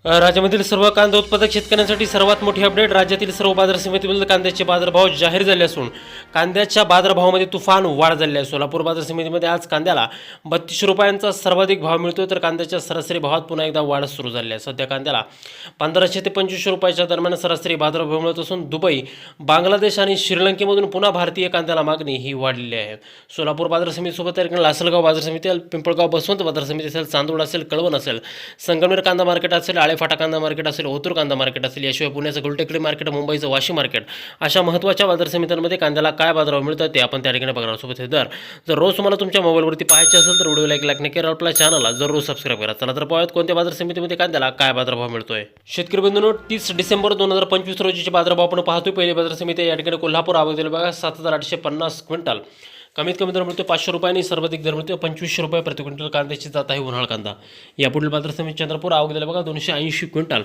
राज्यामधील सर्व कांदा उत्पादक शेतकऱ्यांसाठी सर्वात मोठी अपडेट। राज्यातील सर्व बाजार समितीमधील कांद्याचे बाजारभाव जाहीर झाले असून कांद्याच्या बाजारभावामध्ये तुफान वाढ झाली आहे। सोलापूर बाजार समितीमध्ये आज कांद्याला 32 रुपयांचा सर्वाधिक भाव मिळतोय, तर कांद्याच्या सरासरी भावात पुन्हा एकदा वाढ सुरू झाली आहे। सध्या कांद्याला 1500 ते 2500 रुपयाच्या दरम्यान सरासरी बाजारभाव मिळत असून दुबई, बांगलादेश आणि श्रीलंकेमधून पुन्हा भारतीय कांद्याला मागणी ही वाढलेली आहे। सोलापूर बाजार समितीसोबत लासलगाव बाजार समिती, पिंपळगाव बसवंत बाजार समिती असेल, चांदोड असेल, कळवण असेल, संगमनेर कांदा मार्केट असेल, फाटा कांदा मार्केट असेल, ओतूर कांदा मार्केट असेल, याशिवाय पुण्याचं गुलटेकडी मार्केट, मुंबईचं वाशी मार्केट, अशा महत्त्वाच्या बाजार समित्यांमध्ये कांद्याला काय बाजारभाव मिळतात ते आपण त्या ठिकाणी बघणार आहोत। दर जर रोज तुम्हाला तुमच्या मोबाईलवरती पाहायचे असेल तर व्हिडिओला लाईक नक्की करा, आपल्या चॅनलला जरूर सबस्क्राईब करा। चला तर पाहूयात कोणत्या बाजार समितीमध्ये कांद्याला काय बाजारभाव मिळतोय। शेतकरी बंधूंनो, 30 डिसेंबर 2025 रोजीचे बाजारभाव आपण पाहतोय। पहिली बाजार समिती या ठिकाणी कोल्हापूर आवक दिले बघा 7850 क्विंटल, कमीत कमी दर मिळतो 500 रुपयांनी, सर्वाधिक दर मिळतो 2500 रुपये प्रति क्विंटल कांद्याची जात आहे उन्हाळ कांदा। यापुढील बाजार समिती चंद्रपूर आवक दिले बघा 280 क्विंटल,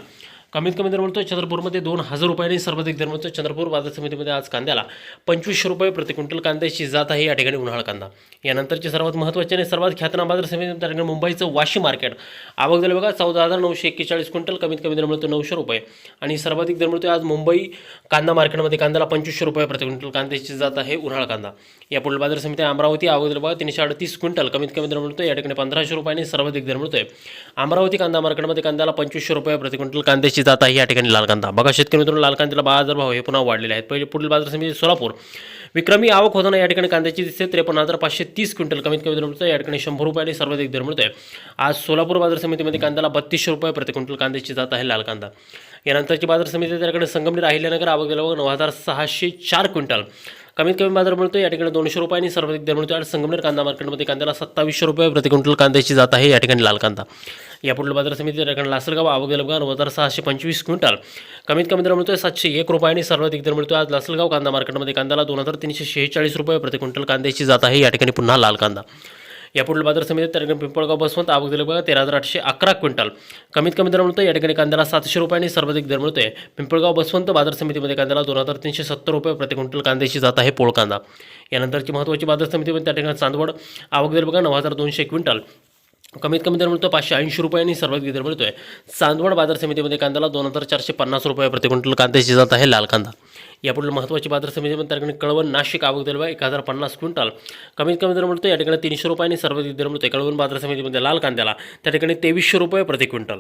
कमीत कमी दर मिळतो चंद्रपूरमध्ये 2000 रुपयांनी, सर्वाधिक दर मिळतो चंद्रपूर बाजार समितीमध्ये आज कांद्याला 2500 रुपये प्रति क्विंटल कांद्याची जात आहे या ठिकाणी उन्हाळ कांदा। यानंतरची सर्वात महत्त्वाची आणि सर्वात ख्यातनाम बाजार समिती त्या ठिकाणी मुंबईचं वाशी मार्केट आवक दिले बघा 14941 क्विंटल, कमीत कमी दर मिळतो 900 रुपये आणि सर्वाधिक दर मिळतो आज मुंबई कांदा मार्केटमध्ये कांद्याला 2500 रुपये प्रति क्विंटल कांद्याची जात आहे उन्हाळ कांदा। यापुढील बाजार समिती अमरावती आवक दिले बघा 338 क्विंटल, कमीत कमी दर मिळतो या ठिकाणी 1500 रुपयांनी, सर्वाधिक दर मिळतोय अमरावती कांदा मार्केटमध्ये कांद्याला 2500 रुपये प्रति क्विंटल कांद्याची जात आहे या ठिकाणी लाल कांदा। बघा शेतकरी मित्रांनो, लाल कांद्याला बाजारभाव हे पुन्हा वाढलेले आहेत। पहिले पुढील बाजार समिती सोलापूर विक्रमी आवक होताना या ठिकाणी कांद्याची दिसते 53,530 क्विंटल, कमीत कमी दर मिळतोय या ठिकाणी 100 रुपयांनी, सर्वाधिक दर मिळतोय आज सोलापूर बाजार समितीमध्ये कांद्याला 3200 रुपये प्रति क्विंटल कांद्याची जात आहे लाल कांदा। यानंतरची बाजार समिती त्याकडे संगमनेर अहिल्यानगर आवक दिला 9604 क्विंटल, कमीत कमी बाजार मिळतो या ठिकाणी 200 रुपयांनी, सर्वाधिक दर मिळतो आणि संगमनेर कांदा मार्केटमध्ये कांद्याला 2700 रुपये प्रति क्विंटल कांद्याची जात आहे या ठिकाणी लाल कांदा। यापुढील बाजार समिती त्या ठिकाणी लासलगाव आवक दिला बघा 9625 क्विंटल, कमीत कमी दर मिळतोय 701 रुपयांनी, सर्वाधिक दर मिळतो आज लासलगाव कांदा मार्केटमध्ये कांद्याला 2346 रुपये प्रति क्विंटल कांद्याची जात आहे या ठिकाणी पुन्हा लाल कांदा। यापुढील बाजार समितीत त्या ठिकाणी पिंपळगाव बसवंत आवक दिले बघा 13811 क्विंटल, कमीत कमी दर मिळतो या ठिकाणी कांद्याला 700 रुपयांनी, सर्वाधिक दर मिळतोय पिंपळगाव बसवंत बाजार समितीमध्ये कांद्याला 2370 रुपये प्रति क्विंटल कांद्याची जात आहे पोळ कांदा। यानंतरची महत्त्वाची बाजार समितीमध्ये त्या ठिकाणी चांदवड आवक दिले बघा 9200 क्विंटल, कमीत कमी दर मिळतो 580 रुपयांनी, सर्वाधिक दर मिळतोय चांदवड बाजार समितीमध्ये कांद्याला 2450 रुपये प्रति क्विंटल कांद्याची जात आहे लाल कांदा। यापुढील महत्त्वाची बाजार समितीमध्ये त्या ठिकाणी कळवण नाशिक आवक दिले बघा 1050 क्विंटल, कमीत कमी दर मिळतो या ठिकाणी 300 रुपयांनी, सर्वाधिक दर मिळतोय कळवण बाजार समितीमध्ये लाल कांद्याला त्या ठिकाणी 2300 रुपये प्रति क्विंटल।